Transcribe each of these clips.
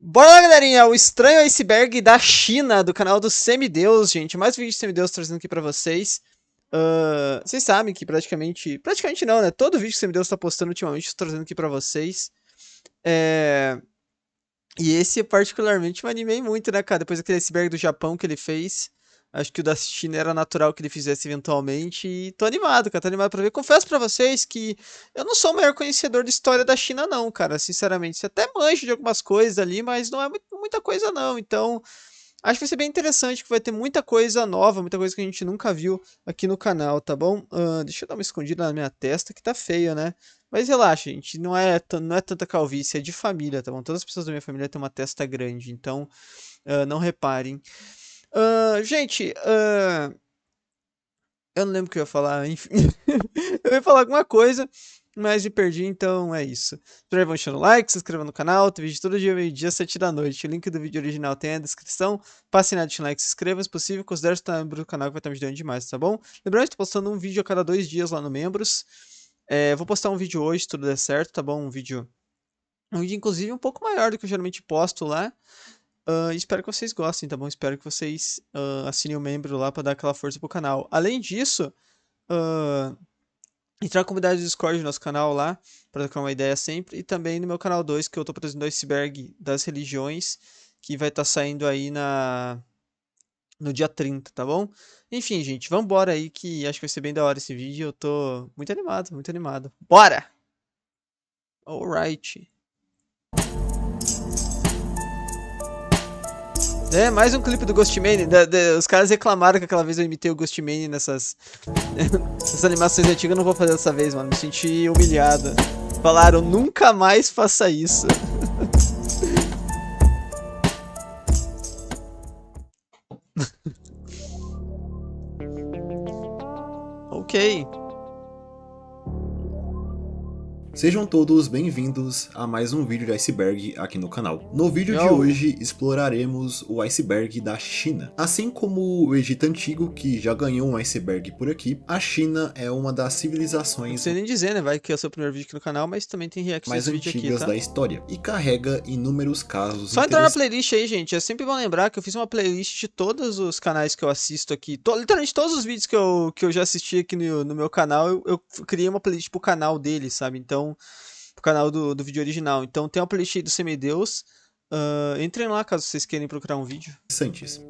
Bora lá, galerinha! O estranho iceberg da China, do canal do Semideus, gente. Mais um vídeo de Semideus trazendo aqui pra vocês. Vocês sabem que praticamente não, né? Todo vídeo que o Semideus tá postando ultimamente, eu tô trazendo aqui pra vocês. E esse particularmente me animei muito, né, cara? Depois daquele iceberg do Japão que ele fez. Acho que o da China era natural que ele fizesse eventualmente. E tô animado, cara. Tô animado pra ver. Confesso pra vocês que eu não sou o maior conhecedor de história da China, não, cara. Sinceramente. Você até manjo de algumas coisas ali, mas não é muita coisa, não. Então, acho que vai ser bem interessante, que vai ter muita coisa nova, muita coisa que a gente nunca viu aqui no canal, tá bom? Deixa eu dar uma escondida na minha testa, que tá feia, né? Mas relaxa, gente. Não é tanta calvície, é de família, tá bom? Todas as pessoas da minha família têm uma testa grande, então não reparem. Gente, eu não lembro o que eu ia falar, enfim. Eu ia falar alguma coisa, mas me perdi, então é isso. Espero que vão deixando o like, se inscreva no canal, tem vídeo todo dia, meio-dia, 7 da noite. O link do vídeo original tem na descrição. Passe nada de like, se inscreva, se possível, considere se membro do canal que vai estar me ajudando demais, tá bom? Lembrando que estou postando um vídeo a cada 2 dias lá no Membros. Vou postar um vídeo hoje, se tudo der certo, tá bom? Um vídeo inclusive um pouco maior do que eu geralmente posto lá. Espero que vocês gostem, tá bom? Espero que vocês assinem o membro lá pra dar aquela força pro canal. Além disso, entrar na comunidade do Discord do nosso canal lá, pra trocar uma ideia sempre. E também no meu canal 2, que eu tô produzindo o Iceberg das Religiões, que vai estar saindo aí no dia 30, tá bom? Enfim, gente, vambora aí, que acho que vai ser bem da hora esse vídeo. Eu tô muito animado, muito animado. Bora! Alright. Mais um clipe do Ghostmane. Os caras reclamaram que aquela vez eu imitei o Ghostmane nessas animações antigas. Eu não vou fazer dessa vez, mano. Me senti humilhado. Falaram, nunca mais faça isso. Ok. Sejam todos bem-vindos a mais um vídeo de iceberg aqui no canal. No vídeo de Yo. hoje exploraremos o iceberg da China. Assim como o Egito Antigo, que já ganhou um iceberg por aqui, a China é uma das Não civilizações sei nem dizer, né? Vai que é o seu primeiro vídeo aqui no canal, mas também tem react mais desse vídeo aqui, antigas tá? da história e carrega inúmeros casos Só entrar na interessantes. playlist aí, gente. É sempre bom lembrar que eu fiz uma playlist de todos os canais que eu assisto aqui. Literalmente todos os vídeos que eu já assisti aqui no meu canal, eu criei uma playlist pro canal dele, sabe? Então, pro canal do vídeo original. Então tem uma playlist aí do Semideus. Entrem lá caso vocês queiram procurar um vídeo.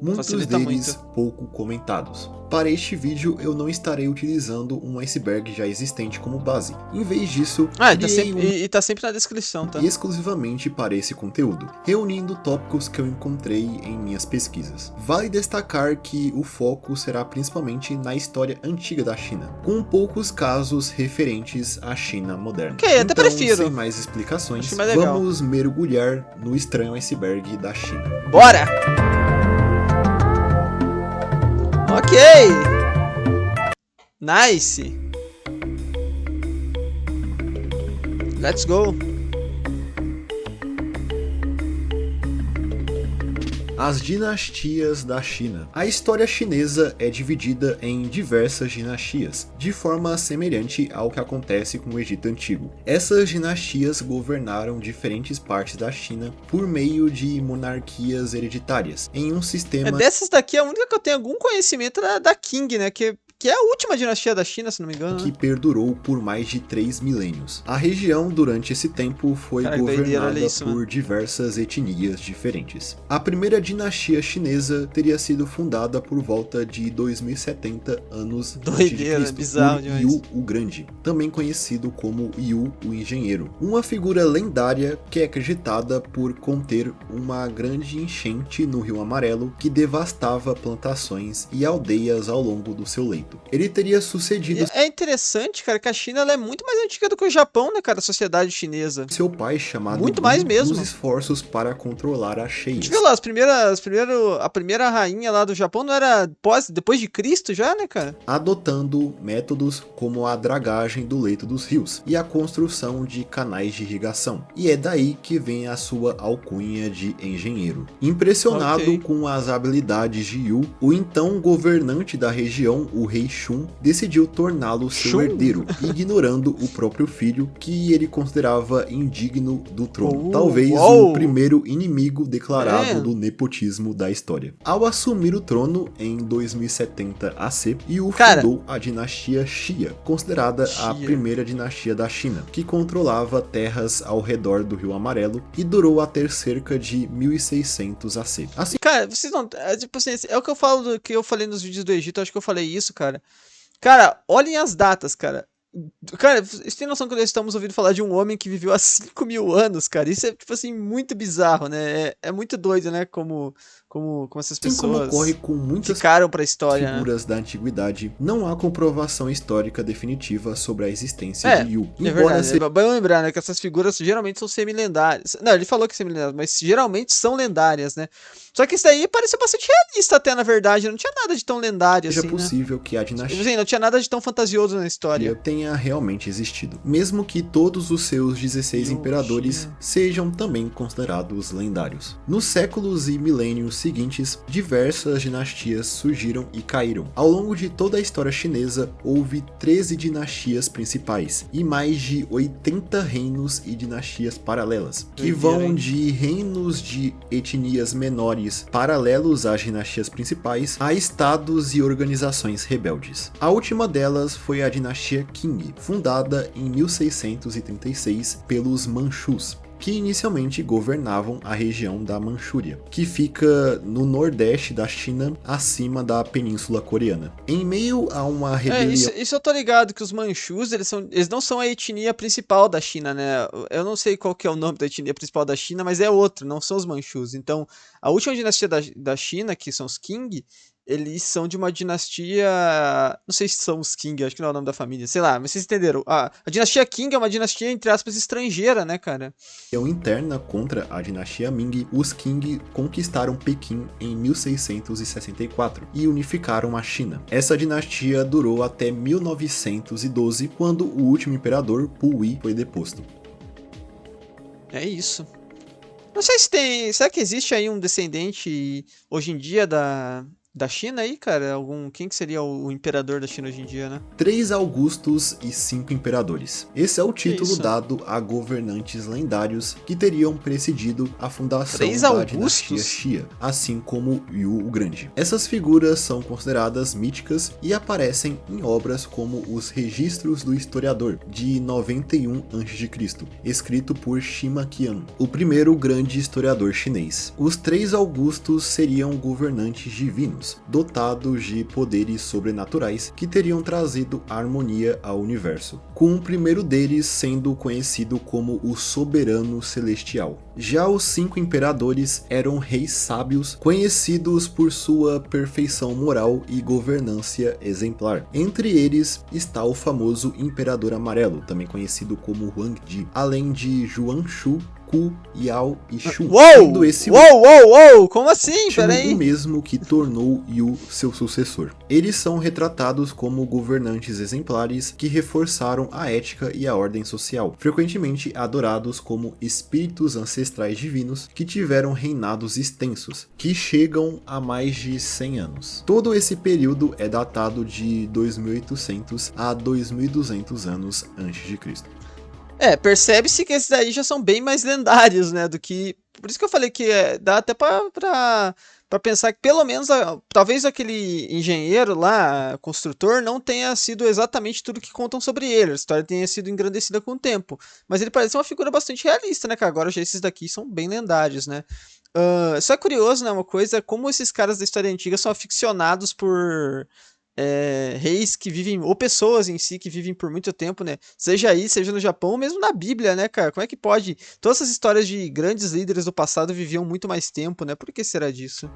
Muitos Facilita deles muito. pouco comentados. Para este vídeo eu não estarei utilizando um iceberg já existente como base. Em vez disso, criei Tá sempre na descrição, tá? exclusivamente para esse conteúdo, reunindo tópicos que eu encontrei em minhas pesquisas. Vale destacar que o foco será principalmente na história antiga da China, com poucos casos referentes à China moderna. Ok, até prefiro. Sem mais explicações, Acho mais legal. vamos mergulhar no estranho iceberg da China. Bora! Ok! Nice! Let's go! As dinastias da China. A história chinesa é dividida em diversas dinastias, de forma semelhante ao que acontece com o Egito Antigo. Essas dinastias governaram diferentes partes da China por meio de monarquias hereditárias, em um sistema... Dessas daqui, a única que eu tenho algum conhecimento é da Qing, né? Que é a última dinastia da China, se não me engano. que né? perdurou por mais de 3 milênios. A região, durante esse tempo, foi governada por diversas etnias diferentes. A primeira dinastia chinesa teria sido fundada por volta de 2070 anos antes de Cristo, bizarro por Yu o Grande, também conhecido como Yu o Engenheiro. Uma figura lendária que é acreditada por conter uma grande enchente no Rio Amarelo que devastava plantações e aldeias ao longo do seu leito. Ele teria sucedido... É interessante, cara, que a China ela é muito mais antiga do que o Japão, né, cara? A sociedade chinesa. seu pai, chamado Muito mais mesmo. nos esforços para controlar as cheias. A gente viu lá, a primeira rainha lá do Japão não era depois de Cristo já, né, cara? Adotando métodos como a dragagem do leito dos rios e a construção de canais de irrigação. E é daí que vem a sua alcunha de engenheiro. Impressionado com as habilidades de Yu, o então governante da região, o rei rei Shun decidiu torná-lo seu Shun? herdeiro, ignorando o próprio filho, que ele considerava indigno do trono. Talvez o primeiro inimigo declarado do nepotismo da história. Ao assumir o trono em 2070 AC, Yu fundou a dinastia Xia, considerada a primeira dinastia da China, que controlava terras ao redor do Rio Amarelo e durou até cerca de 1600 AC. Assim, cara, vocês não... tipo assim, é o que eu falo do que eu falei nos vídeos do Egito, acho que eu falei isso, cara. Cara, olhem as datas, cara. Cara, vocês têm noção que nós estamos ouvindo falar de um homem que viveu há 5.000 anos, cara? Isso é, tipo assim, muito bizarro, né? É muito doido, né? Como essas pessoas como ocorre com muitas ficaram pra história, figuras da antiguidade, não há comprovação histórica definitiva sobre a existência de Yu. É verdade, é bom lembrar, né? Que essas figuras geralmente são semi-lendárias. Não, ele falou que semi-lendárias, mas geralmente são lendárias, né? Só que isso daí pareceu bastante realista até, na verdade. Não tinha nada de tão lendário assim, é possível que a dinastia assim, não tinha nada de tão fantasioso na história tenha realmente existido, mesmo que todos os seus 16 imperadores sejam também considerados lendários. Nos séculos e milênios seguintes, diversas dinastias surgiram e caíram. Ao longo de toda a história chinesa, houve 13 dinastias principais e mais de 80 reinos e dinastias paralelas, que vão de reinos de etnias menores paralelos às dinastias principais a estados e organizações rebeldes. A última delas foi a dinastia Qing, fundada em 1636 pelos Manchus, que inicialmente governavam a região da Manchúria, que fica no nordeste da China, acima da Península Coreana. Em meio a uma rebelião... Isso eu tô ligado, que os Manchus, eles não são a etnia principal da China, né? Eu não sei qual que é o nome da etnia principal da China, mas é outro, não são os Manchus. Então, a última dinastia da China, que são os Qing, eles são de uma dinastia... Não sei se são os Qing, acho que não é o nome da família, sei lá, mas vocês entenderam. A dinastia Qing é uma dinastia, entre aspas, estrangeira, né, cara? Interna contra a dinastia Ming, os Qing conquistaram Pequim em 1664 e unificaram a China. Essa dinastia durou até 1912, quando o último imperador, Puyi, foi deposto. É isso. Não sei se tem... Será que existe aí um descendente hoje em dia da China aí, cara? Quem que seria o imperador da China hoje em dia, né? 3 Augustos e 5 imperadores. Esse é o título dado a governantes lendários que teriam precedido a fundação da dinastia Xia, assim como Yu o Grande. Essas figuras são consideradas míticas e aparecem em obras como os Registros do Historiador, de 91 a.C., escrito por Sima Qian, o primeiro grande historiador chinês. Os 3 Augustos seriam governantes divinos, dotados de poderes sobrenaturais que teriam trazido harmonia ao universo, com o primeiro deles sendo conhecido como o Soberano Celestial. Já os 5 imperadores eram reis sábios, conhecidos por sua perfeição moral e governância exemplar. Entre eles está o famoso Imperador Amarelo, também conhecido como Huangdi, além de Yuanshu, Ku, Yao e Shu. Uou! Como assim? Peraí. O mesmo que tornou Yu seu sucessor. Eles são retratados como governantes exemplares que reforçaram a ética e a ordem social, frequentemente adorados como espíritos ancestrais divinos que tiveram reinados extensos, que chegam a mais de 100 anos. Todo esse período é datado de 2800 a 2200 anos antes de Cristo. Percebe-se que esses aí já são bem mais lendários, né, do que... Por isso que eu falei que dá até pra pensar que pelo menos, talvez aquele engenheiro lá, construtor, não tenha sido exatamente tudo que contam sobre ele. A história tenha sido engrandecida com o tempo. Mas ele parece uma figura bastante realista, né, cara? Agora já esses daqui são bem lendários, né? Só é curioso, né, uma coisa, como esses caras da história antiga são aficionados por... reis que vivem, ou pessoas em si que vivem por muito tempo, né? Seja aí, seja no Japão, ou mesmo na Bíblia, né, cara? Como é que pode? Todas essas histórias de grandes líderes do passado viviam muito mais tempo, né? Por que será disso?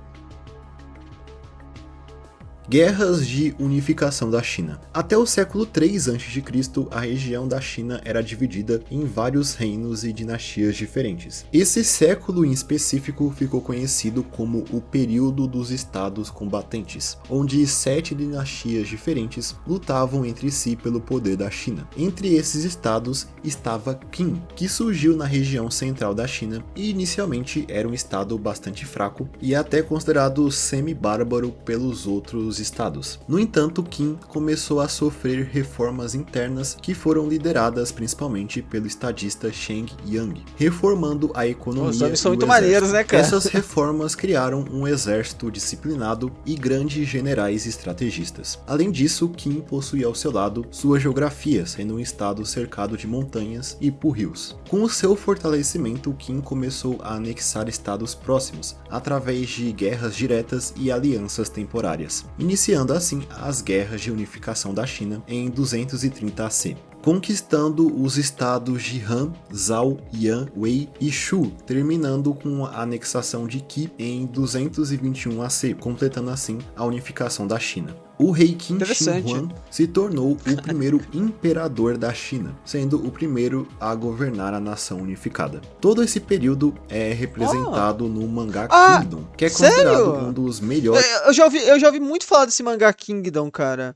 Guerras de unificação da China. Até o século 3 a.C., a região da China era dividida em vários reinos e dinastias diferentes. Esse século em específico ficou conhecido como o período dos estados combatentes, onde 7 dinastias diferentes lutavam entre si pelo poder da China. Entre esses estados estava Qin, que surgiu na região central da China e inicialmente era um estado bastante fraco e até considerado semi-bárbaro pelos outros dos estados. No entanto, Qin começou a sofrer reformas internas que foram lideradas principalmente pelo estadista Sheng Yang, reformando a economia. Os homens são muito maneiros, né, cara? Essas reformas criaram um exército disciplinado e grandes generais estrategistas. Além disso, Qin possuía ao seu lado sua geografia, sendo um estado cercado de montanhas e por rios. Com o seu fortalecimento, Qin começou a anexar estados próximos, através de guerras diretas e alianças temporárias, iniciando assim as guerras de unificação da China em 230 AC. Conquistando os estados de Han, Zhao, Yan, Wei e Shu, terminando com a anexação de Qi em 221 AC, completando assim a unificação da China. O rei Qin Shi Huang se tornou o primeiro imperador da China, sendo o primeiro a governar a nação unificada. Todo esse período é representado no mangá Kingdom, que é considerado um dos melhores. Eu já ouvi muito falar desse mangá Kingdom, cara.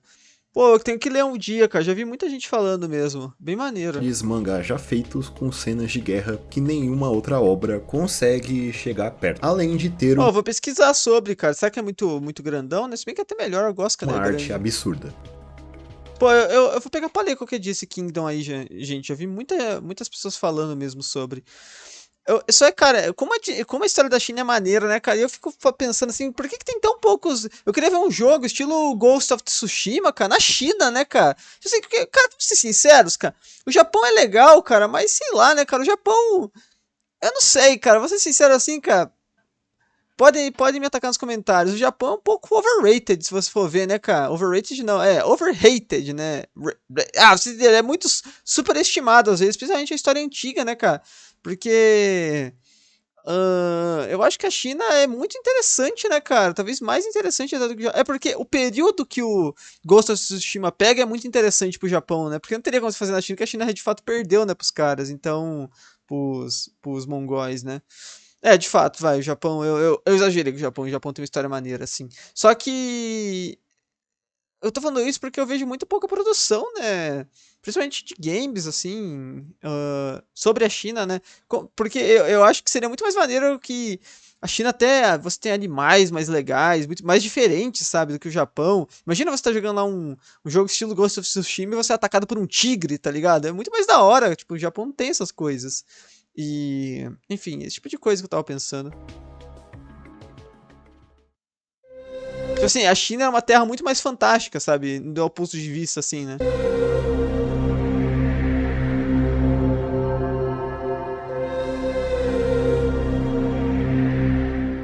Pô, eu tenho que ler um dia, cara. Já vi muita gente falando mesmo. Bem maneiro. Mangás já feitos com cenas de guerra que nenhuma outra obra consegue chegar perto. Além de ter vou pesquisar sobre, cara. Será que é muito grandão, né? Se bem que é até melhor, eu gosto quando uma é arte grande. absurda. Pô, eu vou pegar pra ler qualquer dia esse Kingdom aí, gente. Eu vi muitas pessoas falando mesmo sobre. Isso é, cara, como a história da China é maneira, né, cara? E eu fico pensando assim, por que tem tão poucos... Eu queria ver um jogo estilo Ghost of Tsushima, cara, na China, né, cara? Assim, porque, cara, vamos ser sinceros, cara. O Japão é legal, cara, mas sei lá, né, cara? O Japão... Eu não sei, cara. Vou ser sincero assim, cara. Podem me atacar nos comentários. O Japão é um pouco overrated, se você for ver, né, cara? Overrated não, overrated, né? É muito superestimado, às vezes, principalmente a história antiga, né, cara? Porque eu acho que a China é muito interessante, né, cara? Talvez mais interessante do que o Japão. É porque o período que o Ghost of Tsushima pega é muito interessante pro Japão, né? Porque não teria como se fazer na China, porque a China de fato perdeu, né, pros caras. Então, pros mongóis, né? De fato, o Japão, eu exagerei com o Japão tem uma história maneira, assim. Só que eu tô falando isso porque eu vejo muito pouca produção, né? Principalmente de games, assim, sobre a China, né? Porque eu acho que seria muito mais maneiro que a China até, você tem animais mais legais, muito mais diferentes, sabe, do que o Japão. Imagina você tá jogando lá um jogo estilo Ghost of Tsushima e você é atacado por um tigre, tá ligado? É muito mais da hora, tipo, o Japão não tem essas coisas. E, enfim, esse tipo de coisa que eu tava pensando. Tipo assim, a China é uma terra muito mais fantástica, sabe? Do ponto de vista, assim, né?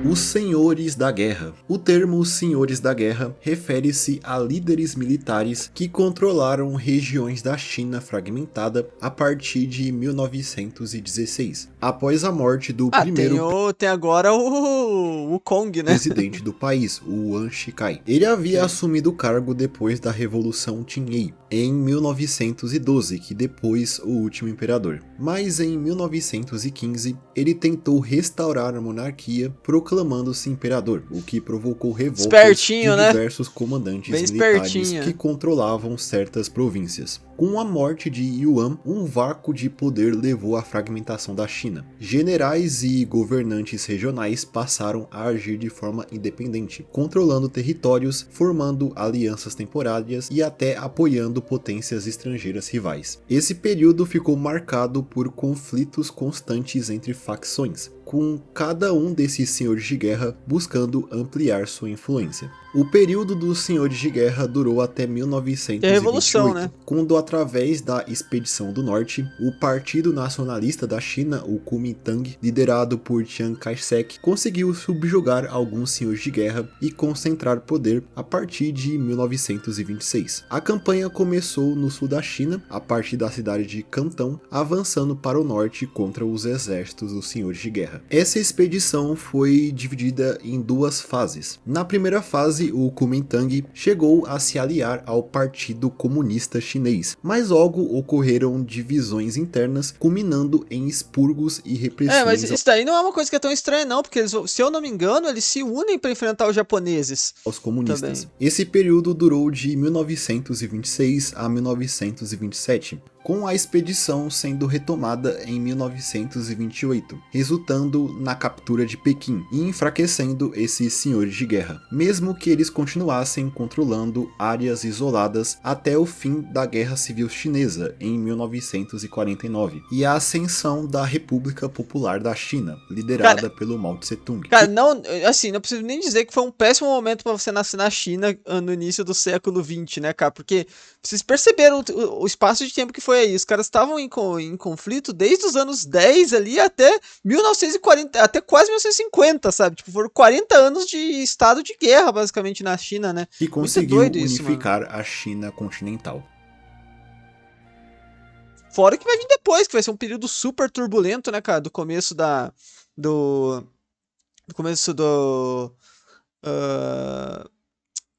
Os Senhores da Guerra. O termo Senhores da Guerra refere-se a líderes militares que controlaram regiões da China fragmentada a partir de 1916, após a morte do primeiro tem agora o Kong, né? presidente do país, o Yuan Shikai. Ele havia assumido o cargo depois da Revolução Qing em 1912, que depois o último imperador. Mas em 1915, ele tentou restaurar a monarquia, proclamando-se imperador, o que provocou revoltas de diversos comandantes militares que controlavam certas províncias. Com a morte de Yuan, um vácuo de poder levou à fragmentação da China. Generais e governantes regionais passaram a agir de forma independente, controlando territórios, formando alianças temporárias e até apoiando potências estrangeiras rivais. Esse período ficou marcado por conflitos constantes entre facções, com cada um desses senhores de guerra buscando ampliar sua influência. O período dos senhores de guerra durou até 1928, quando, através da Expedição do Norte, o Partido Nacionalista da China, o Kuomintang, liderado por Chiang Kai-shek, conseguiu subjugar alguns senhores de guerra e concentrar poder a partir de 1926. A campanha começou no sul da China, a partir da cidade de Cantão, avançando para o norte contra os exércitos dos senhores de guerra. Essa expedição foi dividida em duas fases. Na primeira fase, o Kuomintang chegou a se aliar ao Partido Comunista Chinês, mas logo ocorreram divisões internas, culminando em expurgos e repressões. Mas isso daí não é uma coisa que é tão estranha não, porque eles, se eu não me engano, eles se unem para enfrentar os japoneses. Aos comunistas. Também. Esse período durou de 1926 a 1927, com a expedição sendo retomada em 1928, resultando na captura de Pequim e enfraquecendo esses senhores de guerra, mesmo que eles continuassem controlando áreas isoladas até o fim da Guerra Civil Chinesa em 1949 e a ascensão da República Popular da China, liderada pelo Mao Tse-tung. Cara, não, assim, não preciso nem dizer que foi um péssimo momento pra você nascer na China no início do século XX, né, cara? Porque vocês perceberam o espaço de tempo que foi aí. Os caras estavam em conflito desde os anos 10 ali até 1940, até quase 1950, sabe? Tipo, foram 40 anos de estado de guerra, basicamente, na China, né? E conseguiu unificar a China continental. Fora que vai vir depois, que vai ser um período super turbulento, né, cara? Do começo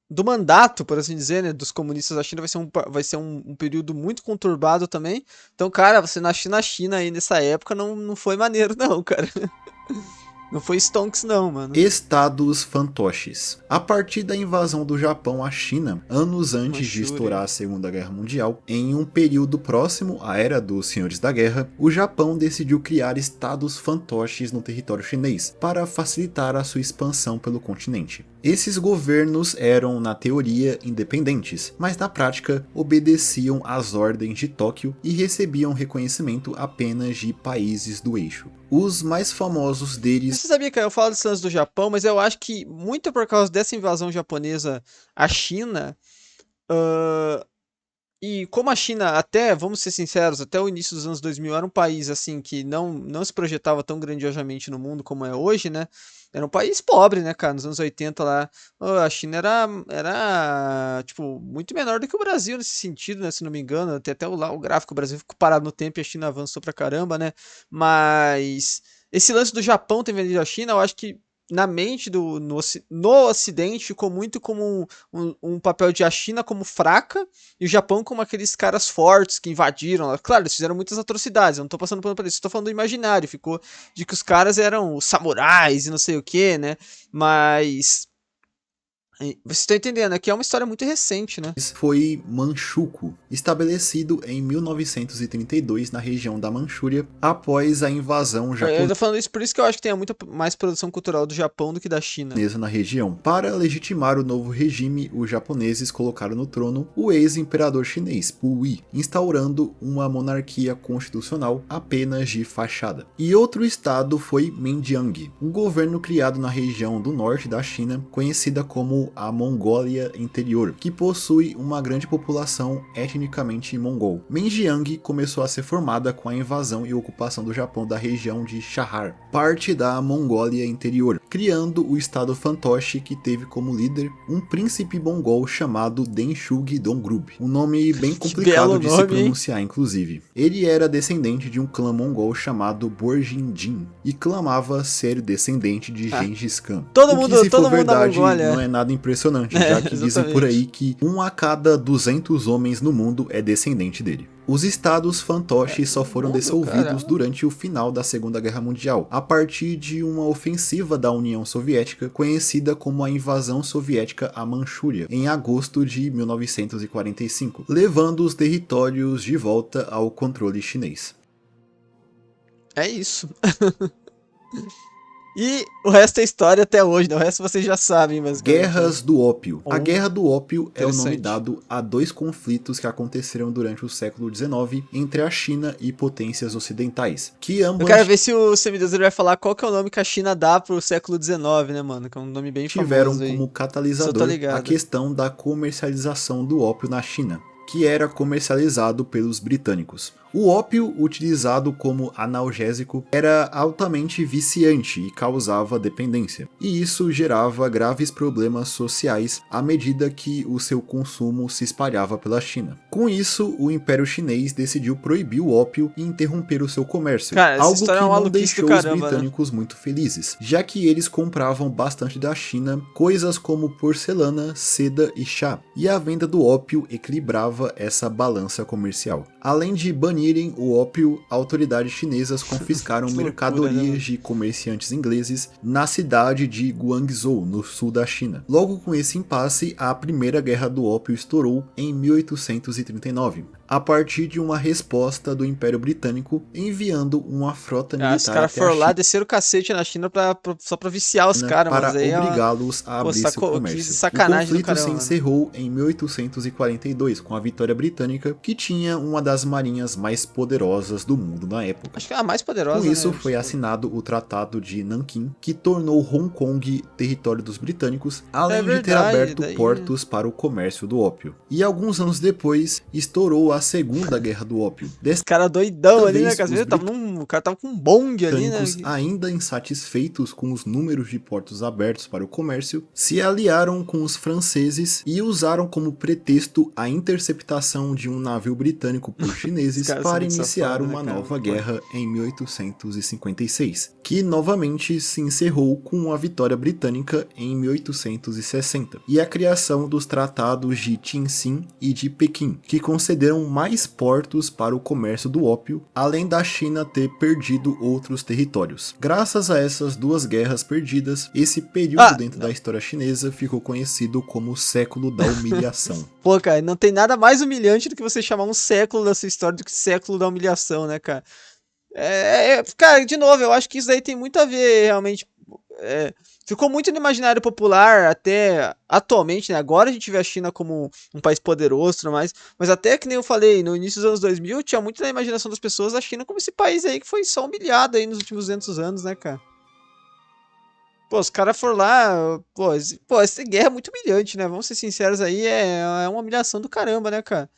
do mandato, por assim dizer, né, dos comunistas da China vai ser um período muito conturbado também. Então, cara, você nascer na China aí nessa época não foi maneiro, não, cara. Não foi stonks não, mano. Estados fantoches. A partir da invasão do Japão à China, anos antes de estourar a Segunda Guerra Mundial, em um período próximo à Era dos Senhores da Guerra, o Japão decidiu criar estados fantoches no território chinês, para facilitar a sua expansão pelo continente. Esses governos eram, na teoria, independentes, mas na prática obedeciam às ordens de Tóquio e recebiam reconhecimento apenas de países do eixo. Os mais famosos deles... Você sabia que eu falo desse lance do Japão, mas eu acho que muito por causa dessa invasão japonesa à China, e como a China, até, vamos ser sinceros, até o início dos anos 2000 era um país assim que não se projetava tão grandiosamente no mundo como é hoje, né? Era um país pobre, né, cara? Nos anos 80 lá, a China era tipo, muito menor do que o Brasil nesse sentido, né? Se não me engano, tem até lá o gráfico, o Brasil ficou parado no tempo e a China avançou pra caramba, né? Mas esse lance do Japão ter vendido a China, eu acho que na mente no Ocidente ficou muito como um papel de a China como fraca e o Japão como aqueles caras fortes que invadiram. Claro, eles fizeram muitas atrocidades, eu não tô passando pano pra isso, tô falando do imaginário, ficou de que os caras eram os samurais e não sei o que, né? Mas você tá entendendo, aqui é uma história muito recente, né? Foi Manchukuo, estabelecido em 1932 na região da Manchúria, após a invasão japonesa. Eu tô falando isso por isso que eu acho que tem muita mais produção cultural do Japão do que da China. Na região. Para legitimar o novo regime, os japoneses colocaram no trono o ex-imperador chinês, Puyi, instaurando uma monarquia constitucional apenas de fachada. E outro estado foi Mendiang, um governo criado na região do norte da China, conhecida como a Mongólia Interior, que possui uma grande população etnicamente mongol. Menjiang começou a ser formada com a invasão e ocupação do Japão da região de Shahar, parte da Mongólia Interior, criando o estado fantoche que teve como líder um príncipe mongol chamado Denshug Dongrub, um nome bem complicado de se pronunciar, inclusive. Ele era descendente de um clã mongol chamado Borjinjin e clamava ser descendente de Gengis Khan. Todo mundo verdade, não é nada impressionante, já que dizem por aí que 1 a cada 200 homens no mundo é descendente dele. Os estados fantoches só foram dissolvidos durante o final da Segunda Guerra Mundial, a partir de uma ofensiva da União Soviética conhecida como a Invasão Soviética à Manchúria, em agosto de 1945, levando os territórios de volta ao controle chinês. É isso. E o resto é história até hoje, né? O resto vocês já sabem, mas... Guerras do Ópio. A Guerra do Ópio é o nome dado a 2 conflitos que aconteceram durante o século XIX entre a China e potências ocidentais, que ambas... Eu quero ver se o Semideus vai falar qual que é o nome que a China dá pro século XIX, né, mano? Que é um nome bem famoso tiveram aí. Como catalisador a questão da comercialização do ópio na China, que era comercializado pelos britânicos. O ópio, utilizado como analgésico, era altamente viciante e causava dependência, e isso gerava graves problemas sociais à medida que o seu consumo se espalhava pela China. Com isso, o Império Chinês decidiu proibir o ópio e interromper o seu comércio, algo que não deixou os britânicos muito felizes, já que eles compravam bastante da China coisas como porcelana, seda e chá, e a venda do ópio equilibrava essa balança comercial. Além de banirem o ópio, autoridades chinesas confiscaram mercadorias de comerciantes ingleses na cidade de Guangzhou, no sul da China. Logo com esse impasse, a Primeira Guerra do Ópio estourou em 1839. A partir de uma resposta do Império Britânico enviando uma frota militar os caras foram lá, desceram o cacete na China só pra viciar os caras, para mas aí obrigá-los a abrir seu comércio. O conflito se encerrou em 1842 com a vitória britânica, que tinha uma das marinhas mais poderosas do mundo na época. Acho que é a mais poderosa. Com isso foi assinado o Tratado de Nanquim, que tornou Hong Kong território dos britânicos, além de ter aberto portos para o comércio do ópio. E alguns anos depois estourou a Segunda Guerra do Ópio. Esse cara doidão ali, né? O cara tava com um bonde ali, né? Ainda insatisfeitos com os números de portos abertos para o comércio, se aliaram com os franceses e usaram como pretexto a interceptação de um navio britânico por chineses para iniciar uma nova guerra em 1856, que novamente se encerrou com a vitória britânica em 1860 e a criação dos tratados de Tientsin e de Pequim, que concederam mais portos para o comércio do ópio, além da China ter perdido outros territórios. Graças a essas duas guerras perdidas, esse período dentro da história chinesa ficou conhecido como o século da humilhação. Pô, cara, não tem nada mais humilhante do que você chamar um século dessa história do que século da humilhação, né, cara? Cara, de novo, eu acho que isso daí tem muito a ver, realmente. Ficou muito no imaginário popular até atualmente, né? Agora a gente vê a China como um país poderoso e tudo mais, mas até que nem eu falei, no início dos anos 2000, tinha muito na imaginação das pessoas a China como esse país aí que foi só humilhado aí nos últimos 200 anos, né, cara? Pô, os caras foram lá, essa guerra é muito humilhante, né? Vamos ser sinceros aí, é uma humilhação do caramba, né, cara?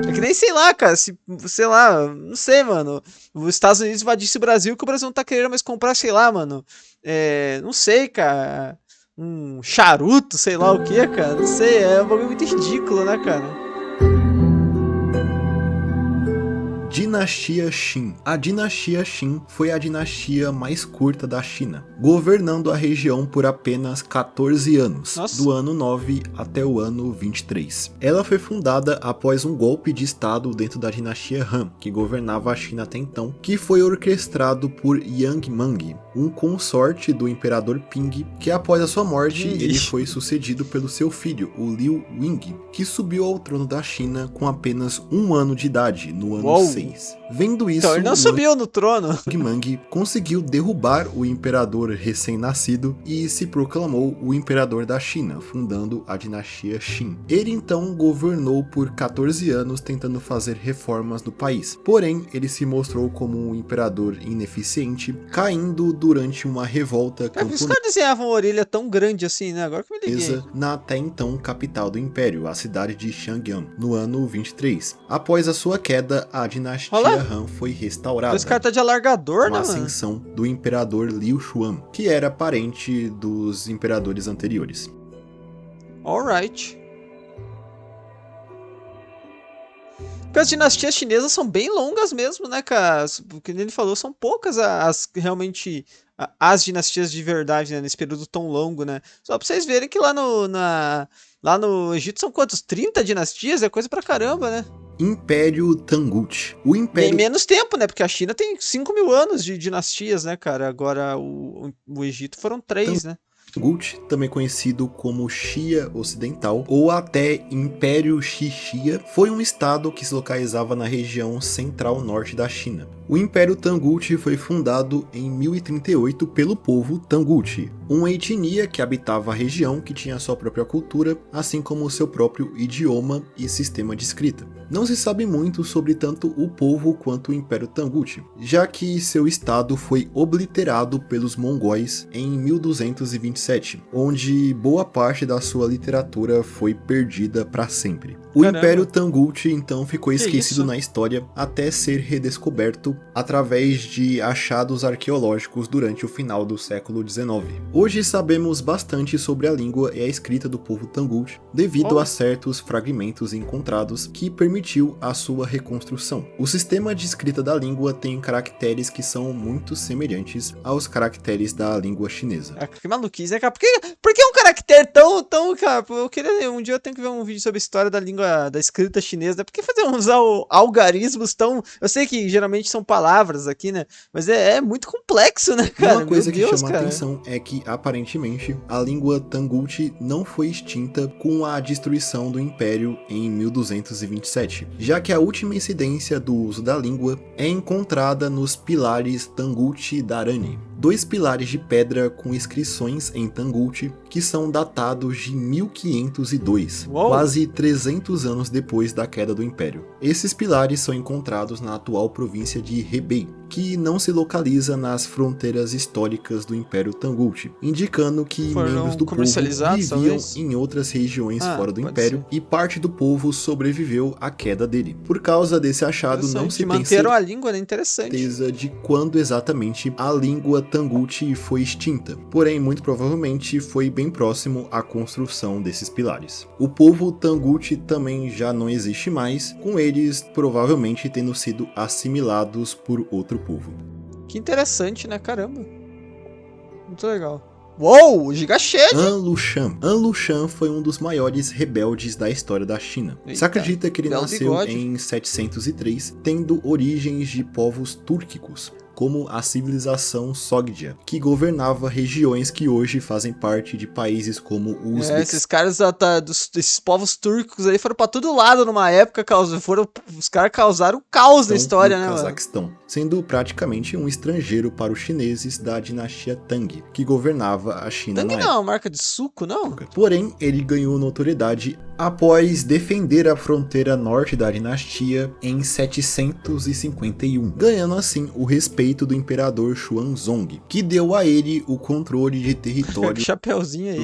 É que nem, sei lá, cara, sei lá, não sei, mano, os Estados Unidos invadissem o Brasil, que o Brasil não tá querendo mais comprar, sei lá, mano, não sei, cara, um charuto, sei lá o que, cara, não sei, é um bagulho muito ridículo, né, cara? Dinastia Qin. A dinastia Qin foi a dinastia mais curta da China, governando a região por apenas 14 anos, do ano 9 até o ano 23. Ela foi fundada após um golpe de estado dentro da dinastia Han, que governava a China até então, que foi orquestrado por Yang Mang, um consorte do imperador Ping, que após a sua morte, ele foi sucedido pelo seu filho, o Liu Ying, que subiu ao trono da China com apenas 1 ano de idade, no ano 6. Vendo isso, então, ele não subiu no trono. Mang conseguiu derrubar o imperador recém-nascido e se proclamou o imperador da China, fundando a dinastia Qin. Ele então governou por 14 anos tentando fazer reformas no país, porém ele se mostrou como um imperador ineficiente, caindo durante uma revolta camponesa. Os caras desenhavam uma orelha tão grande assim, né? Agora que eu me liguei. Na até então capital do império, a cidade de Xiangyang, no ano 23. Após a sua queda, a dinastia Han foi restaurada. Esse cara tá de alargador, com a ascensão do imperador Liu Xuan, que era parente dos imperadores anteriores. Alright. Porque as dinastias chinesas são bem longas mesmo, né, cara? Porque ele falou, são poucas realmente as dinastias de verdade, né, nesse período tão longo, né? Só pra vocês verem que lá no Egito são quantos? 30 dinastias? É coisa pra caramba, né? Império Tangut. O Império... Tem menos tempo, né? Porque a China tem 5.000 anos de dinastias, né, cara? Agora o Egito foram 3, né? Tangut, também conhecido como Xia Ocidental ou até Império Xixia, foi um estado que se localizava na região central-norte da China. O Império Tangut foi fundado em 1038 pelo povo Tangut, uma etnia que habitava a região que tinha sua própria cultura, assim como seu próprio idioma e sistema de escrita. Não se sabe muito sobre tanto o povo quanto o Império Tangut, já que seu estado foi obliterado pelos mongóis em 1227, onde boa parte da sua literatura foi perdida para sempre. O Império Tangut então ficou esquecido na história até ser redescoberto conhecimento através de achados arqueológicos durante o final do século XIX. Hoje sabemos bastante sobre a língua e a escrita do povo Tangut, devido a certos fragmentos encontrados que permitiu a sua reconstrução. O sistema de escrita da língua tem caracteres que são muito semelhantes aos caracteres da língua chinesa. Que maluquice, né, cara? Por que um caractere tão, cara? Eu queria, um dia eu tenho que ver um vídeo sobre a história da língua, da escrita chinesa, né? Por que fazer uns algarismos tão... Eu sei que geralmente são palavras aqui, né? Mas é muito complexo, né, cara? Uma coisa que chama a atenção é que, aparentemente, a língua Tangut não foi extinta com a destruição do Império em 1227, já que a última incidência do uso da língua é encontrada nos pilares Tangut Dharani, 2 pilares de pedra com inscrições em Tangut que são datados de 1502, quase 300 anos depois da queda do Império. Esses pilares são encontrados na atual província de Hebei, que não se localiza nas fronteiras históricas do Império Tangut, indicando que membros do povo viviam em outras regiões fora do Império e parte do povo sobreviveu à queda dele. Por causa desse achado, não se tem a língua, né? certeza de quando exatamente a língua Tangut foi extinta, porém muito provavelmente foi bem próximo à construção desses pilares. O povo Tangut também já não existe mais, com eles provavelmente tendo sido assimilados por outro povo. Que interessante, né? Caramba. Muito legal. Uou, Giga Shed! An Lushan. An Lushan foi um dos maiores rebeldes da história da China. Se acredita que ele nasceu em 703, tendo origens de povos túrquicos, como a civilização Sogdia, que governava regiões que hoje fazem parte de países como os... esses caras, esses povos turcos aí foram pra todo lado numa época, os caras causaram caos na história, né, Cazaquistão, sendo praticamente um estrangeiro para os chineses da dinastia Tang, que governava a China Tang na época. Não é uma marca de suco, não? Porém, ele ganhou notoriedade após defender a fronteira norte da dinastia em 751, ganhando assim o respeito do imperador Xuanzong, que deu a ele o controle de territórios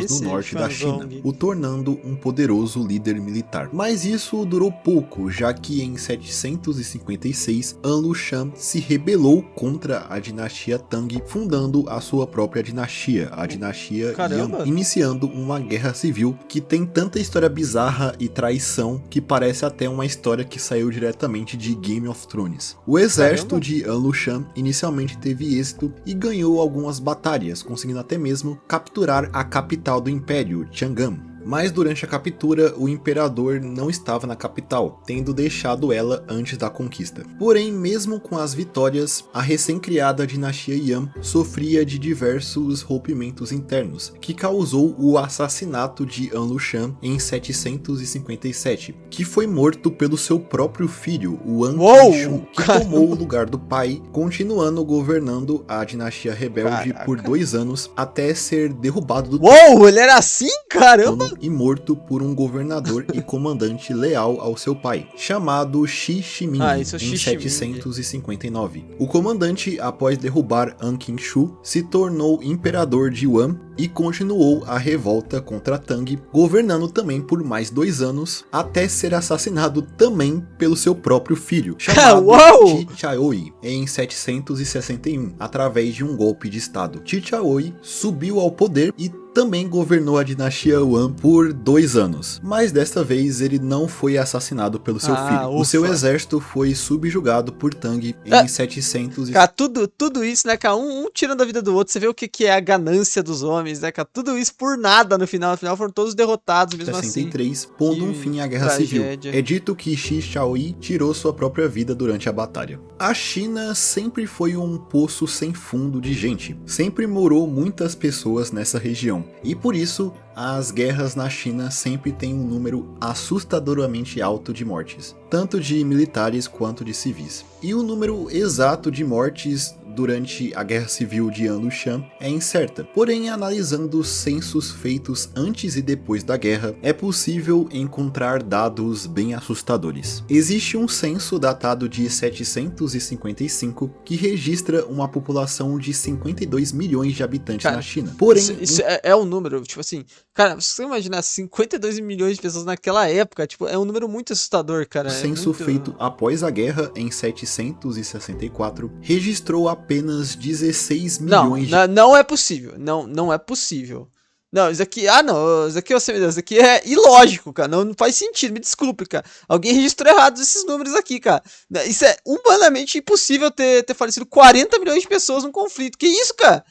no norte da China, o tornando um poderoso líder militar. Mas isso durou pouco, já que em 756 An Lushan se rebelou contra a dinastia Tang, fundando a sua própria dinastia, a dinastia Yan, iniciando uma guerra civil que tem tanta história bizarra e traição que parece até uma história que saiu diretamente de Game of Thrones. O exército de An Lushan inicialmente teve êxito e ganhou algumas batalhas, conseguindo até mesmo capturar a capital do império, Chang'an. Mas durante a captura, o imperador não estava na capital, tendo deixado ela antes da conquista. Porém, mesmo com as vitórias, a recém-criada dinastia Yan sofria de diversos rompimentos internos, que causou o assassinato de An Lushan em 757, que foi morto pelo seu próprio filho, o An Qishu, que tomou o lugar do pai, continuando governando a dinastia rebelde por 2 anos, até ser derrubado do trono. Ele era assim? Caramba! E morto por um governador e comandante leal ao seu pai, chamado Shi Shiming, em 759. O comandante, após derrubar An Qishu, se tornou imperador de Yuan e continuou a revolta contra Tang, governando também por mais 2 anos, até ser assassinado também pelo seu próprio filho, chamado Ti Chaoi, em 761, através de um golpe de estado. Ti Chaoi subiu ao poder e também governou a dinastia Yuan por 2 anos, mas desta vez ele não foi assassinado pelo seu filho. O seu exército foi subjugado por Tang em 700 Cara, tudo isso, né, cara, um tirando a vida do outro, você vê o que é a ganância dos homens, né, cara, tudo isso por nada no final foram todos derrotados mesmo 63, assim. Pondo um fim à guerra civil. É dito que Shi Shaoi tirou sua própria vida durante a batalha. A China sempre foi um poço sem fundo de gente, sempre morou muitas pessoas nessa região. E por isso, as guerras na China sempre têm um número assustadoramente alto de mortes, tanto de militares quanto de civis. E o número exato de mortes durante a Guerra Civil de Anlushan é incerta. Porém, analisando censos feitos antes e depois da guerra, é possível encontrar dados bem assustadores. Existe um censo datado de 755 que registra uma população de 52 milhões de habitantes na China. Porém, isso é um número, tipo assim, cara, se você imaginar 52 milhões de pessoas naquela época, tipo, é um número muito assustador, cara. O censo feito após a guerra, em 764, registrou apenas 16 milhões não é possível. Não é possível. Não, isso aqui. Ah, não. Isso aqui, isso aqui é ilógico, cara. Não faz sentido. Me desculpe, cara. Alguém registrou errado esses números aqui, cara. Isso é humanamente impossível ter falecido 40 milhões de pessoas num conflito. Que isso, cara?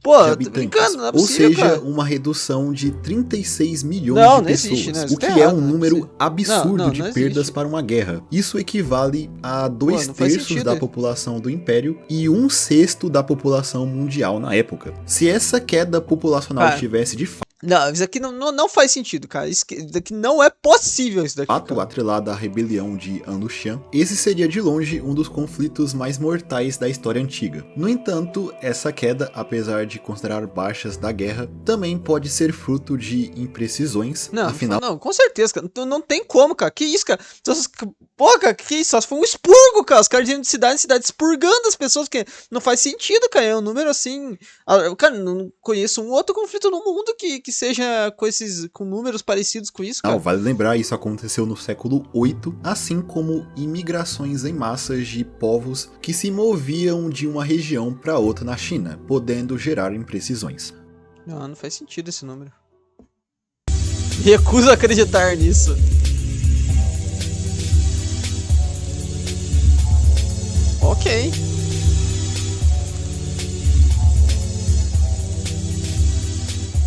Pô, de eu tô habitantes, brincando, não é possível, ou seja, cara. uma redução de 36 milhões de pessoas, existe, o que é um número absurdo de não perdas existe. para uma guerra. Isso equivale a 2/3 sentido. da população do Império e 1/6 da população mundial na época. Se essa queda populacional estivesse de não, isso aqui não faz sentido, cara. Isso daqui não é possível, isso daqui, fato atrelada à rebelião de Anlushan, esse seria de longe um dos conflitos mais mortais da história antiga. No entanto, essa queda, apesar de considerar baixas da guerra, também pode ser fruto de imprecisões, afinal... Não, com certeza, cara. Não tem como, cara. Que isso, cara? Pô, cara, que isso? Só foi um expurgo, cara. Os caras indo de cidade em cidade expurgando as pessoas, porque não faz sentido, cara. É um número assim... Cara, não conheço um outro conflito no mundo que seja com números parecidos com isso, cara. Não, vale lembrar, isso aconteceu no século VIII, assim como imigrações em massas de povos que se moviam de uma região para outra na China, podendo gerar imprecisões. Não faz sentido esse número. Recuso acreditar nisso. Ok.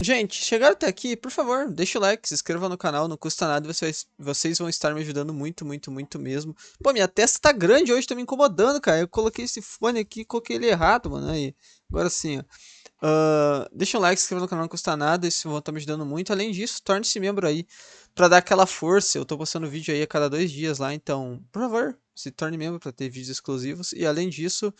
Gente, chegaram até aqui, por favor, deixa o like, se inscreva no canal, não custa nada, vocês vão estar me ajudando muito, muito, muito mesmo. Pô, minha testa tá grande hoje, tá me incomodando, cara. Eu coloquei esse fone aqui, coloquei ele errado, mano. Aí, agora sim, ó. Deixa um like, se inscreva no canal, não custa nada, isso vão estar me ajudando muito. Além disso, torne-se membro aí, pra dar aquela força. Eu tô postando vídeo aí a cada 2 dias lá, então, por favor, se torne membro pra ter vídeos exclusivos. E além disso,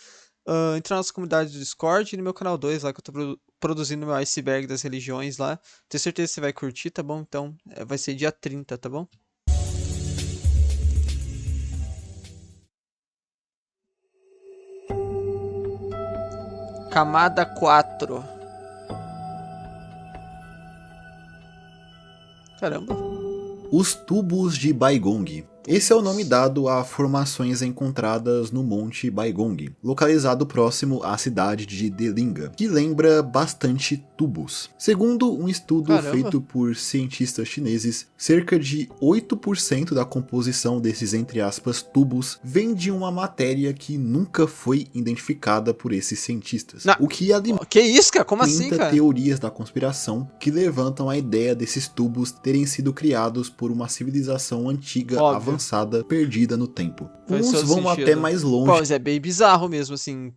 entre na nossa comunidade do Discord e no meu canal 2 lá, que eu tô produzindo meu iceberg das religiões lá. Tenho certeza que você vai curtir, tá bom? Então, vai ser dia 30, tá bom? Camada 4. Caramba. Os tubos de Baigong. Esse é o nome dado a formações encontradas no Monte Baigong, localizado próximo à cidade de Delinga, que lembra bastante tubos. Segundo um estudo feito por cientistas chineses, cerca de 8% da composição desses, entre aspas, tubos vem de uma matéria que nunca foi identificada por esses cientistas. O que alimenta que isso, cara? Como assim, cara? teorias da conspiração que levantam a ideia desses tubos terem sido criados por uma civilização antiga avançada, perdida no tempo. Uns vão até mais longe. Pô, mas é bem bizarro mesmo, assim.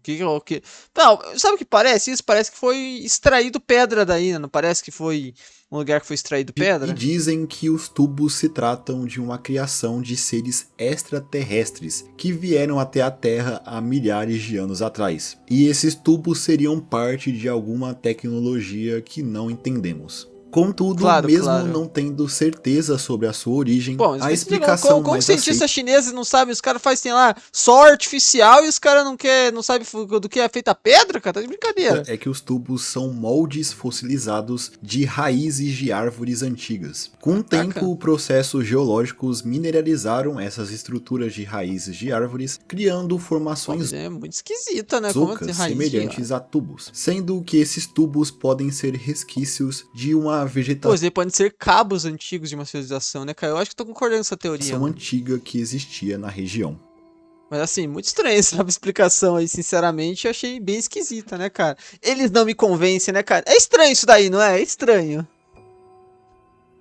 Não, sabe o que parece? Isso parece que foi extraído pedra daí, né? Não parece que foi um lugar que foi extraído pedra? E dizem que os tubos se tratam de uma criação de seres extraterrestres que vieram até a Terra há milhares de anos atrás. E esses tubos seriam parte de alguma tecnologia que não entendemos. Contudo, não tendo certeza sobre a sua origem, a explicação como cientistas chineses não sabem, os caras fazem lá sol artificial e os caras não sabem do que é feita a pedra, cara, tá de brincadeira. É que os tubos são moldes fossilizados de raízes de árvores antigas. Com o tempo, processos geológicos mineralizaram essas estruturas de raízes de árvores, criando formações muito esquisita, né? ocas semelhantes a tubos, sendo que esses tubos podem ser resquícios de uma vegetação. Pois podem ser cabos antigos de uma civilização, né, cara? Eu acho que tô concordando com essa teoria. Antiga que existia na região. Mas assim, muito estranha essa explicação aí, sinceramente, eu achei bem esquisita, né, cara? Eles não me convencem, né, cara? É estranho isso daí, não é? É estranho.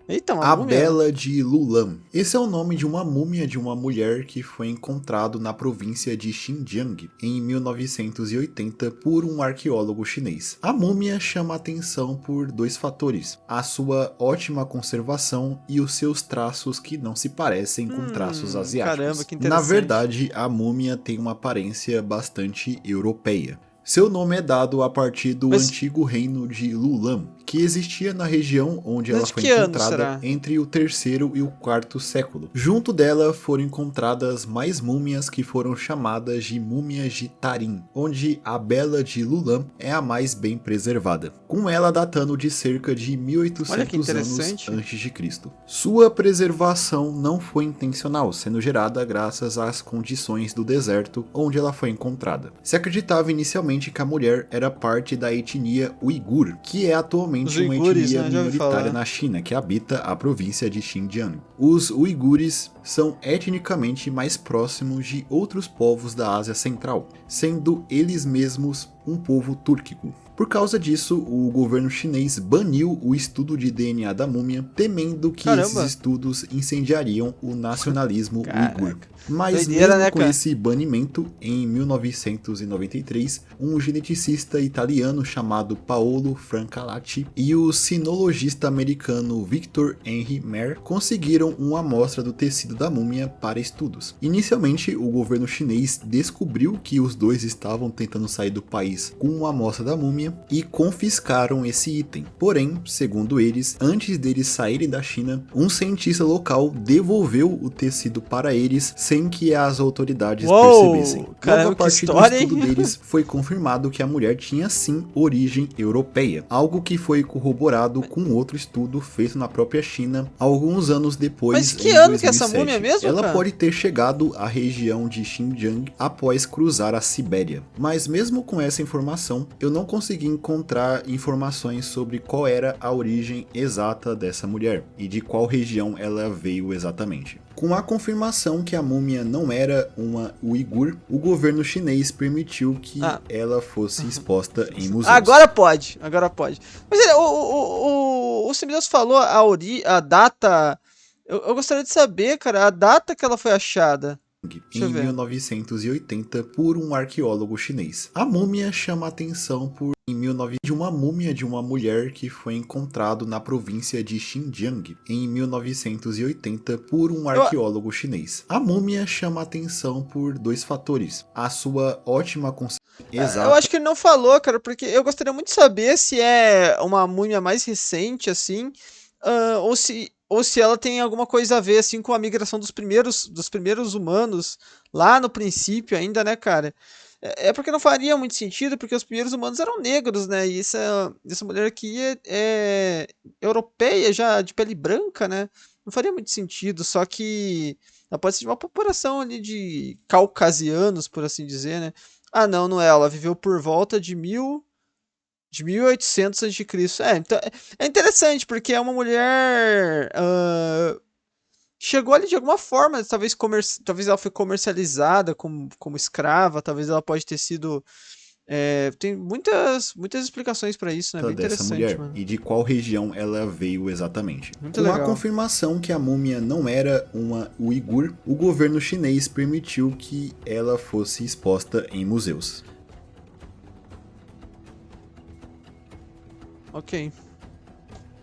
Eita, a Bela de Lulan. Esse é o nome de uma múmia de uma mulher que foi encontrado na província de Xinjiang em 1980 por um arqueólogo chinês. A múmia chama atenção por 2 fatores: a sua ótima conservação e os seus traços que não se parecem com traços asiáticos. Caramba, que interessante. Na verdade, a múmia tem uma aparência bastante europeia. Seu nome é dado a partir do Mas antigo reino de Lulam, que existia na região onde ela desde foi que ano encontrada será? entre o terceiro e o quarto século. Junto dela foram encontradas mais múmias que foram chamadas de múmias de Tarim, onde a Bela de Lulam é a mais bem preservada, com ela datando de cerca de Olha que 1800 anos interessante. antes de Cristo. Sua preservação não foi intencional, sendo gerada graças às condições do deserto onde ela foi encontrada. Se acreditava inicialmente que a mulher era parte da etnia uigur, que é atualmente Os uma uigures, etnia né? Já ouvi minoritária falar. na China, que habita a província de Xinjiang. Os uigures são etnicamente mais próximos de outros povos da Ásia Central, sendo eles mesmos um povo túrquico. Por causa disso, o governo chinês baniu o estudo de DNA da múmia, temendo que esses Caramba. estudos incendiariam o nacionalismo uigur. Caraca. Mas Doideira, mesmo né, com cara? esse banimento, em 1993, um geneticista italiano chamado Paolo Francalati e o sinologista americano Victor Henry Mer conseguiram uma amostra do tecido da múmia para estudos. Inicialmente, o governo chinês descobriu que os dois estavam tentando sair do país com uma amostra da múmia e confiscaram esse item. Porém, segundo eles, antes deles saírem da China, um cientista local devolveu o tecido para eles sem que as autoridades percebessem. Logo Caramba, a que partir do história, hein? estudo deles, foi confirmado que a mulher tinha sim origem europeia, algo que foi corroborado com outro estudo feito na própria China alguns anos depois, Mas que em ano que é 2007. essa múmia mesmo, Ela cara? pode ter chegado à região de Xinjiang após cruzar a Sibéria. Mas mesmo com essa informação, eu não consegui encontrar informações sobre qual era a origem exata dessa mulher e de qual região ela veio exatamente. Com a confirmação que a múmia não era uma uigur, o governo chinês permitiu que ela fosse exposta em museus. Agora pode, agora pode. Mas o Semideus falou a data. Eu gostaria de saber, cara, a data que ela foi achada. Deixa eu Em ver. 1980 por um arqueólogo chinês. A múmia chama atenção por de uma múmia de uma mulher que foi encontrado na província de Xinjiang em 1980 por um arqueólogo chinês. A múmia chama atenção por dois fatores: a sua ótima exata. Eu acho que ele não falou, cara, porque eu gostaria muito de saber se é uma múmia mais recente, assim, ou se ela tem alguma coisa a ver, assim, com a migração dos primeiros humanos lá no princípio ainda, né, cara? É porque não faria muito sentido, porque os primeiros humanos eram negros, né? E essa mulher aqui é europeia, já de pele branca, né? Não faria muito sentido, só que ela pode ser de uma população ali de caucasianos, por assim dizer, né? Ah, não, não é. Ela viveu por volta de 1800 a.C. Então é interessante, porque é uma mulher. Chegou ali de alguma forma, talvez ela foi comercializada como escrava, talvez ela pode ter sido. Tem muitas explicações pra isso, né? Bem dessa interessante, mulher mano. e de qual região ela veio exatamente. Muito Com legal. a confirmação que a múmia não era uma uigur, o governo chinês permitiu que ela fosse exposta em museus. Ok.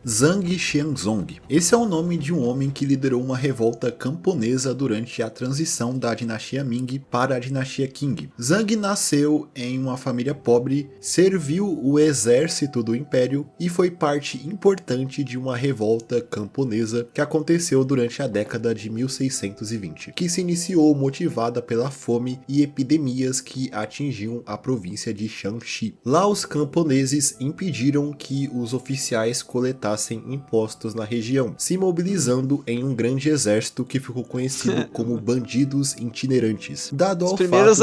Zhang Xianzong. Esse é o nome de um homem que liderou uma revolta camponesa durante a transição da dinastia Ming para a dinastia Qing. Zhang nasceu em uma família pobre, serviu o exército do império e foi parte importante de uma revolta camponesa que aconteceu durante a década de 1620, que se iniciou motivada pela fome e epidemias que atingiam a província de Shanxi. Lá os camponeses impediram que os oficiais coletassem impostos na região, se mobilizando em um grande exército que ficou conhecido como bandidos itinerantes, dado ao fato deles se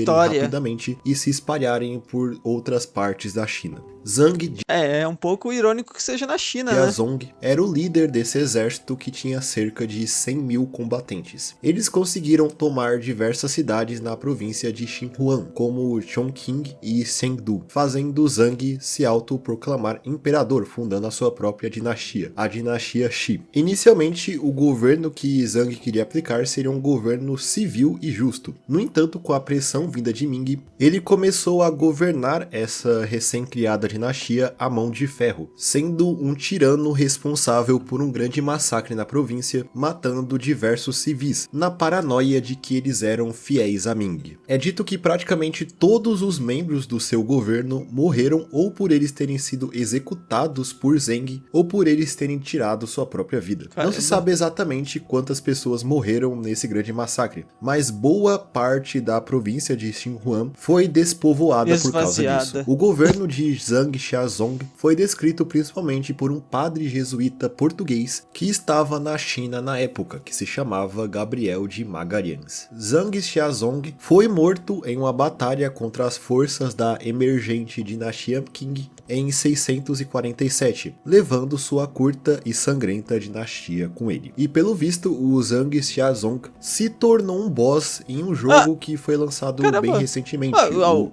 moverem rapidamente e se espalharem por outras partes da China. Zhang é um pouco irônico que seja na China, né? Jiazong era o líder desse exército que tinha cerca de 100 mil combatentes. Eles conseguiram tomar diversas cidades na província de Xinhuan, como Chongqing e Chengdu, fazendo Zhang se autoproclamar imperador, fundando a sua própria dinastia, a dinastia Shi. Inicialmente, o governo que Zhang queria aplicar seria um governo civil e justo. No entanto, com a pressão vinda de Ming, ele começou a governar essa recém-criada dinastia a Mão de Ferro, sendo um tirano responsável por um grande massacre na província, matando diversos civis, na paranoia de que eles eram fiéis a Ming. É dito que praticamente todos os membros do seu governo morreram ou por eles terem sido executados por Zheng ou por eles terem tirado sua própria vida. Caramba. Não se sabe exatamente quantas pessoas morreram nesse grande massacre, mas boa parte da província de Xinhuan foi despovoada por causa disso. O governo de Zhang Xiaozong foi descrito principalmente por um padre jesuíta português que estava na China na época, que se chamava Gabriel de Magalhães. Zhang Xiaozong foi morto em uma batalha contra as forças da emergente dinastia Qing em 647, levando sua curta e sangrenta dinastia com ele. E pelo visto, o Zhang Xiaozong se tornou um boss em um jogo que foi lançado bem recentemente,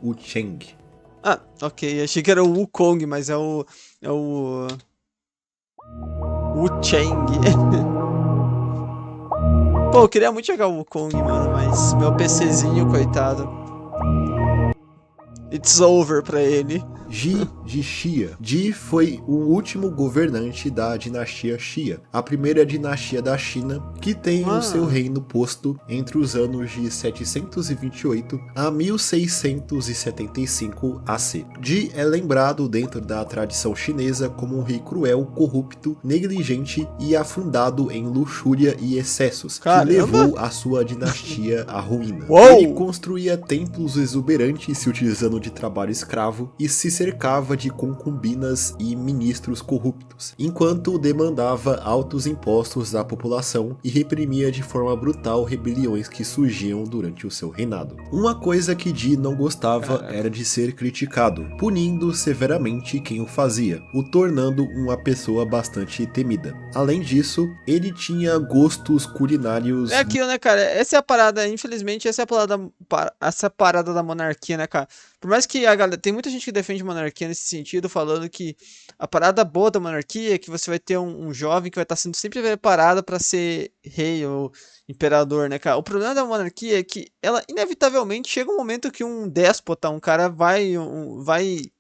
o Cheng. Ah, ok, achei que era o Wukong, mas é o Cheng. Pô, eu queria muito jogar o Wukong, mano, mas meu PCzinho, coitado. It's over pra ele. Ji de Xia. Ji foi o último governante da dinastia Xia, a primeira dinastia da China que tem o seu reino posto entre os anos de 728 a 1675 AC. Ji é lembrado dentro da tradição chinesa como um rei cruel, corrupto, negligente e afundado em luxúria e excessos, que levou a sua dinastia à ruína. Ele construía templos exuberantes se utilizando de trabalho escravo e se cercava de concubinas e ministros corruptos, enquanto demandava altos impostos da população e reprimia de forma brutal rebeliões que surgiam durante o seu reinado. Uma coisa que Ji não gostava era de ser criticado, punindo severamente quem o fazia, o tornando uma pessoa bastante temida. Além disso, ele tinha gostos culinários... É aquilo, né, cara? Essa é a parada, infelizmente, essa é a parada da monarquia, né, cara? Por mais que a galera... Tem muita gente que defende monarquia nesse sentido, falando que a parada boa da monarquia é que você vai ter um jovem que vai estar sendo sempre preparado para ser rei ou imperador, né, cara? O problema da monarquia é que ela, inevitavelmente, chega um momento que um déspota, um cara vai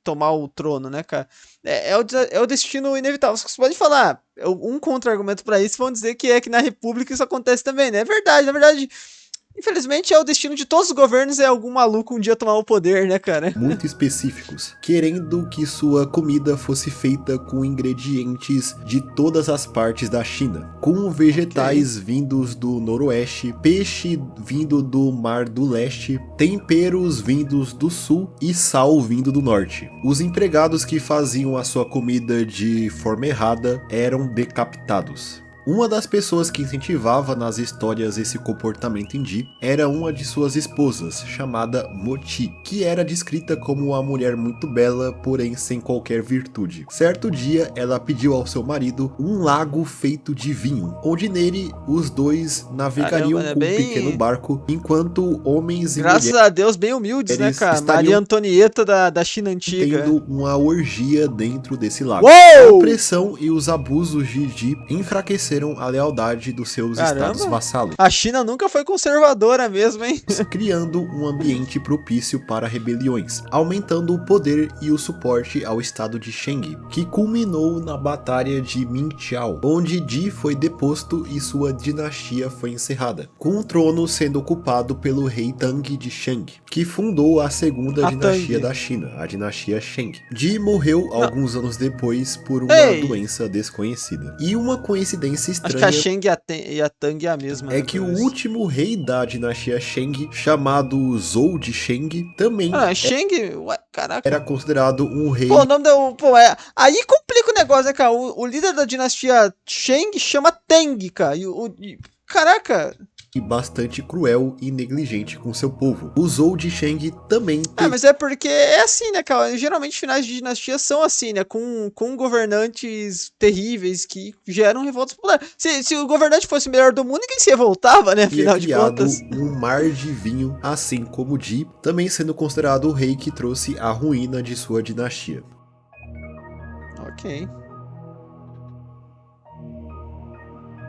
tomar o trono, né, cara? É o destino inevitável. Você pode falar, um contra-argumento para isso, vão dizer que na República isso acontece também, né? É verdade, na verdade... Infelizmente é o destino de todos os governos algum maluco um dia tomar o poder, né, cara? Muito específicos, querendo que sua comida fosse feita com ingredientes de todas as partes da China, com vegetais vindos do noroeste, peixe vindo do mar do leste, temperos vindos do sul e sal vindo do norte. Os empregados que faziam a sua comida de forma errada eram decapitados. Uma das pessoas que incentivava nas histórias esse comportamento em Ji era uma de suas esposas, chamada Mochi, que era descrita como uma mulher muito bela, porém sem qualquer virtude. Certo dia, ela pediu ao seu marido um lago feito de vinho, onde nele os dois navegariam com um pequeno barco, enquanto homens e mulheres... Graças a Deus, bem humildes, né, cara? Maria Antonieta da China Antiga. Tendo uma orgia dentro desse lago. Uou! A opressão e os abusos de Ji enfraqueceram a lealdade dos seus estados vassalos. A China nunca foi conservadora mesmo, hein? Criando um ambiente propício para rebeliões, aumentando o poder e o suporte ao estado de Sheng, que culminou na Batalha de Mingqiao, onde Ji foi deposto e sua dinastia foi encerrada, com o trono sendo ocupado pelo rei Tang de Sheng, que fundou a segunda dinastia da China, a dinastia Sheng. Ji morreu alguns anos depois por uma doença desconhecida. E uma coincidência estranha... Acho que a Sheng e a Tang é a mesma. É que o último rei da dinastia Sheng, chamado Zhou de Sheng, também Sheng? Ué, caraca. era considerado um rei... Pô, o nome do... Pô, aí complica o negócio, né, cara? O líder da dinastia Sheng chama Tang, cara. Caraca... E bastante cruel e negligente com seu povo. O Zhou de Sheng também... mas é porque é assim, né, cara? Geralmente finais de dinastia são assim, né? Com governantes terríveis que geram revoltas populares. Se o governante fosse o melhor do mundo, ninguém se revoltava, né? Afinal de contas. Um mar de vinho, assim como Ji, também sendo considerado o rei que trouxe a ruína de sua dinastia. Ok.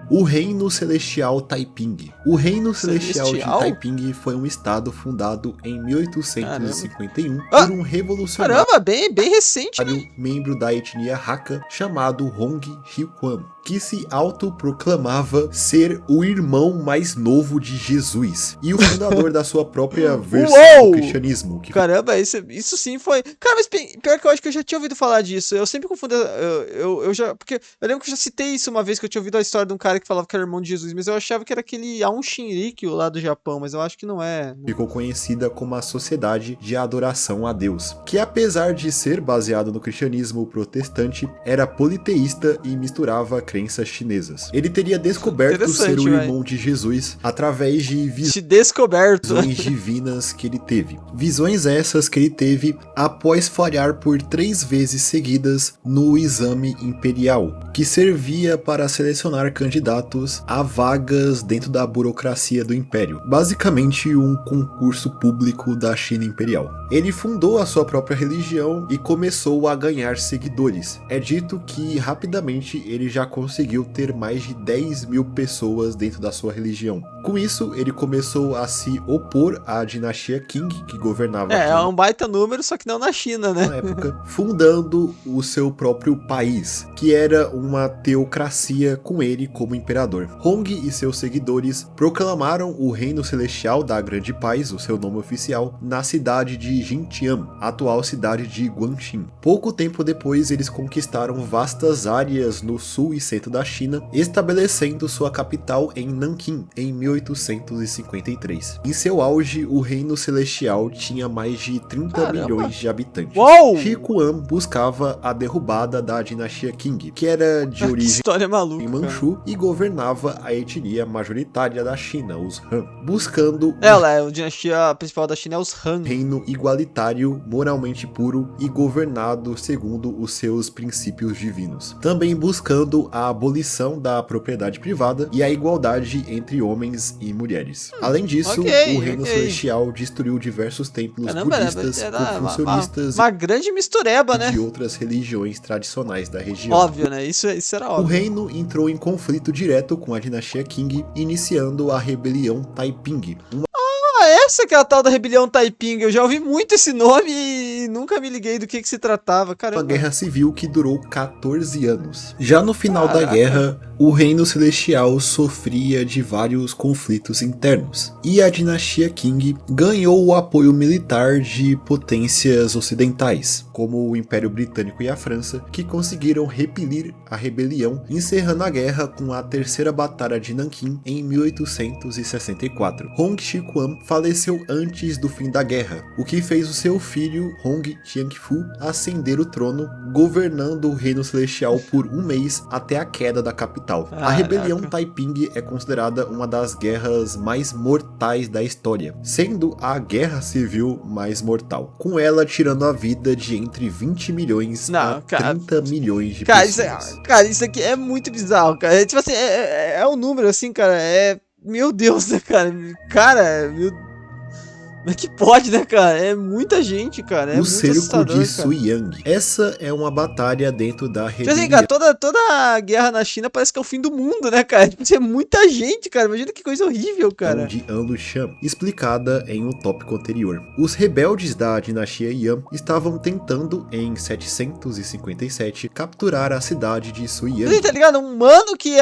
O Reino Celestial Taiping. O Reino Celestial de Celestial? Taiping foi um estado fundado em 1851 Ah! por um revolucionário Caramba, bem recente, né? membro da etnia Hakka chamado Hong Xiuquan, que se autoproclamava ser o irmão mais novo de Jesus e o fundador da sua própria versão Uou! do cristianismo. Caramba, isso sim foi. Cara, mas pior que eu acho que eu já tinha ouvido falar disso. Eu sempre confundo. Eu já. Porque eu lembro que eu já citei isso uma vez que eu tinha ouvido a história de um cara que falava que era irmão de Jesus, mas eu achava que era aquele Aum Shinrikyo lá do Japão, mas eu acho que não é. Ficou conhecida como a Sociedade de Adoração a Deus, que apesar de ser baseado no cristianismo protestante, era politeísta e misturava crenças chinesas. Ele teria descoberto ser o irmão de Jesus através de visões divinas que ele teve. Visões essas que ele teve após falhar por 3 vezes seguidas no exame imperial, que servia para selecionar candidatos a vagas dentro da burocracia do império. Basicamente um concurso público da China imperial. Ele fundou a sua própria religião e começou a ganhar seguidores. É dito que rapidamente ele já conseguiu ter mais de 10 mil pessoas dentro da sua religião. Com isso, ele começou a se opor à dinastia Qing, que governava a China. É um baita número, só que não na China, né? Na época, fundando o seu próprio país, que era uma teocracia com ele como imperador. Hong e seus seguidores proclamaram o Reino Celestial da Grande Paz, o seu nome oficial, na cidade de Jintian, atual cidade de Guangxin. Pouco tempo depois, eles conquistaram vastas áreas no sul e centro da China, estabelecendo sua capital em Nanquim, em 1853. Em seu auge, o Reino Celestial tinha mais de 30 milhões de habitantes. Uou! Xiuquan buscava a derrubada da dinastia Qing, que era de origem história maluca, em Manchu e governava a etnia majoritária da China, os Han, buscando a dinastia principal da China é os Han. reino igualitário, moralmente puro e governado segundo os seus princípios divinos. Também buscando a abolição da propriedade privada e a igualdade entre homens e mulheres. Além disso, o Reino Celestial destruiu diversos templos budistas, confucionistas uma grande mistureba, né? e de outras religiões tradicionais da região. Óbvio, né? Isso era óbvio. O reino entrou em conflito direto com a dinastia Qing, iniciando a rebelião Taiping. Essa que é a tal da rebelião Taiping. Eu já ouvi muito esse nome e nunca me liguei do que se tratava. Caramba. Uma guerra civil que durou 14 anos. Já no final da guerra, o Reino Celestial sofria de vários conflitos internos, e a dinastia Qing ganhou o apoio militar de potências ocidentais, como o Império Britânico e a França, que conseguiram repelir a rebelião, encerrando a guerra com a Terceira Batalha de Nanquim em 1864. Hong Xiuquan faleceu antes do fim da guerra, o que fez o seu filho Hong Xiangfu ascender o trono, governando o Reino Celestial por um mês até a queda da capital. A rebelião Taiping é considerada uma das guerras mais mortais da história, sendo a guerra civil mais mortal, com ela tirando a vida de entre 20 milhões a 30 milhões de pessoas. Cara, isso aqui é muito bizarro, cara. É, tipo assim, é um número assim, cara, meu Deus, né, cara? Cara, Mas que pode, né, cara? É muita gente, cara. É o muito cerco de cara. Suyang. Essa é uma batalha dentro da Tipo rebelião. assim, cara, toda a guerra na China parece que é o fim do mundo, né, cara? Tipo, é muita gente, cara. Imagina que coisa horrível, cara. De An Lushan, explicada em um tópico anterior. Os rebeldes da dinastia Yan estavam tentando, em 757, capturar a cidade de Suyang. Você tá ligado? Um mano que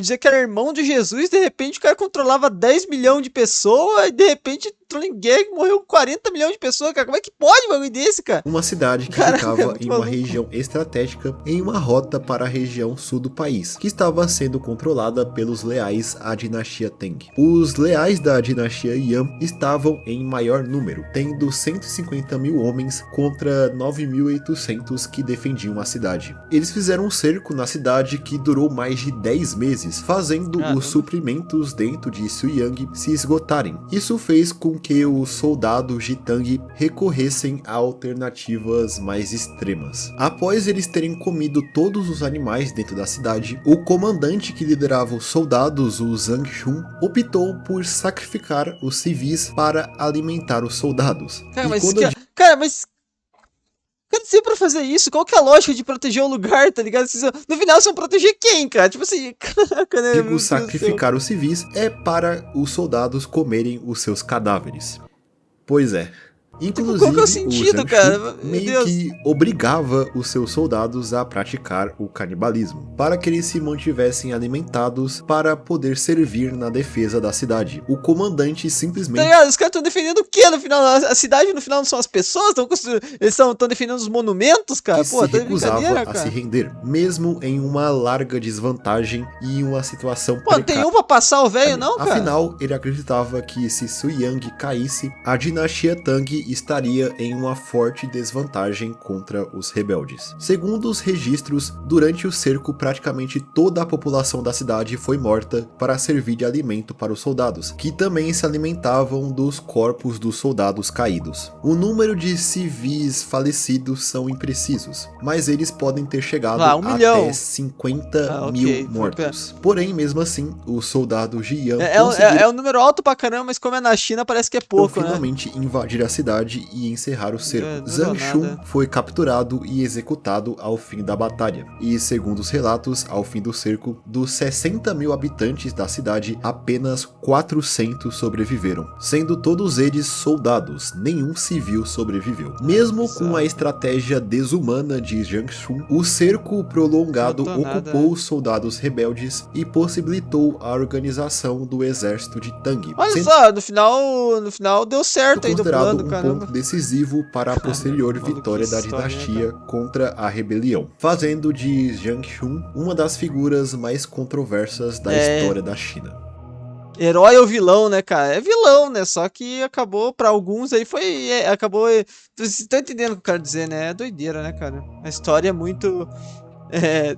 dizia que era irmão de Jesus, de repente o cara controlava 10 milhões de pessoas e de repente entrou em guerra e morreu 40 milhões de pessoas, cara. Como é que pode um bagulho desse, cara? Uma cidade que ficava em uma região estratégica em uma rota para a região sul do país, que estava sendo controlada pelos leais à dinastia Tang. Os leais da dinastia Yan estavam em maior número, tendo 150 mil homens contra 9.800 que defendiam a cidade. Eles fizeram um cerco na cidade que durou mais de 10 meses, fazendo os suprimentos dentro de Suyang se esgotarem. Isso fez com que os soldados de Tang recorressem a alternativas mais extremas. Após eles terem comido todos os animais dentro da cidade, o comandante que liderava os soldados, o Zhang Xun, optou por sacrificar os civis para alimentar os soldados. Cara, mas Cara, se é pra fazer isso, qual que é a lógica de proteger o lugar, tá ligado? No final, vocês vão proteger quem, cara? Tipo assim, caraca, né? Digo, Meu Deus do céu. sacrificar os civis é para os soldados comerem os seus cadáveres. Pois é. Tipo, qual que é o Inclusive, o sentido, Zhang Shu cara? Meu meio Deus. que obrigava os seus soldados a praticar o canibalismo, para que eles se mantivessem alimentados para poder servir na defesa da cidade. O comandante Tá simplesmente ligado? Os caras estão defendendo o quê no final? A cidade no final não são as pessoas? Eles estão defendendo os monumentos, cara? se Pô, tá de recusava brincadeira, a se cara. render, mesmo em uma larga desvantagem e em uma situação Pô, não tem precária. um pra passar o velho, não, cara? Afinal, ele acreditava que se Su Yang caísse, a dinastia Tang estaria em uma forte desvantagem contra os rebeldes. Segundo os registros, durante o cerco, praticamente toda a população da cidade foi morta para servir de alimento para os soldados, que também se alimentavam dos corpos dos soldados caídos. O número de civis falecidos são imprecisos, mas eles podem ter chegado Ah, 1 até milhão. 50 Ah, mil ok. mortos. Porém, mesmo assim, os soldados Jiyan É conseguiram um número alto pra caramba, mas como é na China, parece que é pouco, né? finalmente invadir a cidade e encerrar o cerco. Não deu Zhang Shun nada. foi capturado e executado ao fim da batalha. E segundo os relatos, ao fim do cerco, dos 60 mil habitantes da cidade, apenas 400 sobreviveram, sendo todos eles soldados, nenhum civil sobreviveu. Mesmo com a Bizarro. estratégia desumana de Zhang Shun, o cerco prolongado Faltou nada, ocupou né? os soldados rebeldes e possibilitou a organização do exército de Tang, Olha sendo só, no final deu certo aí do considerado plano, um caramba. ponto decisivo para a Caramba, posterior vitória maluquice da história, né, dinastia cara? contra a rebelião, fazendo de Jiang Shun uma das figuras mais controversas da É, história da China. herói ou vilão, né, cara? É vilão, né? Só que acabou, pra alguns aí foi. Acabou. Vocês estão entendendo o que eu quero dizer, né? É doideira, né, cara? A história é muito. É,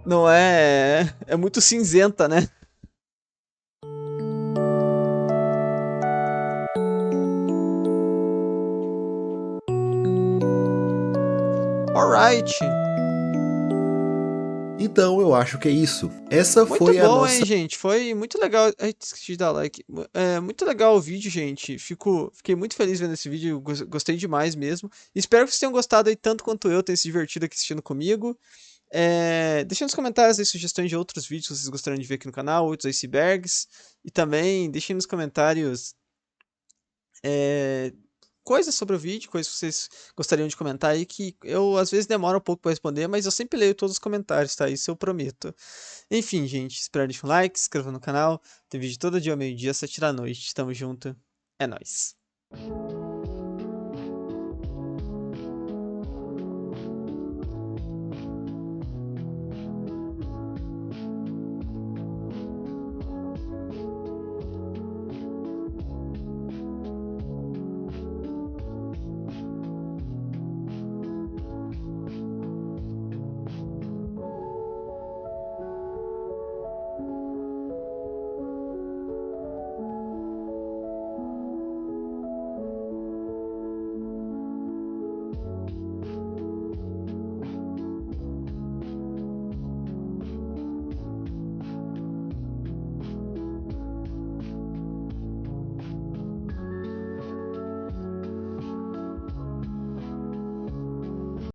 não é. É muito cinzenta, né? Alright. Então eu acho que é isso. Essa Muito foi a bom, hein, nossa. gente? Foi muito legal. Ai, esqueci de dar like. É muito legal o vídeo, gente. Fiquei muito feliz vendo esse vídeo. Gostei demais mesmo. Espero que vocês tenham gostado aí tanto quanto eu, tenham se divertido aqui assistindo comigo. Deixem nos comentários aí sugestões de outros vídeos que vocês gostariam de ver aqui no canal, outros icebergs. E também deixem nos comentários é, coisas sobre o vídeo, coisas que vocês gostariam de comentar aí, que eu às vezes demoro um pouco para responder, mas eu sempre leio todos os comentários, tá? Isso eu prometo. Enfim, gente, espero deixar um like, se inscreva no canal. Tem vídeo todo dia ao meio-dia, 7 da noite. Tamo junto. É nóis.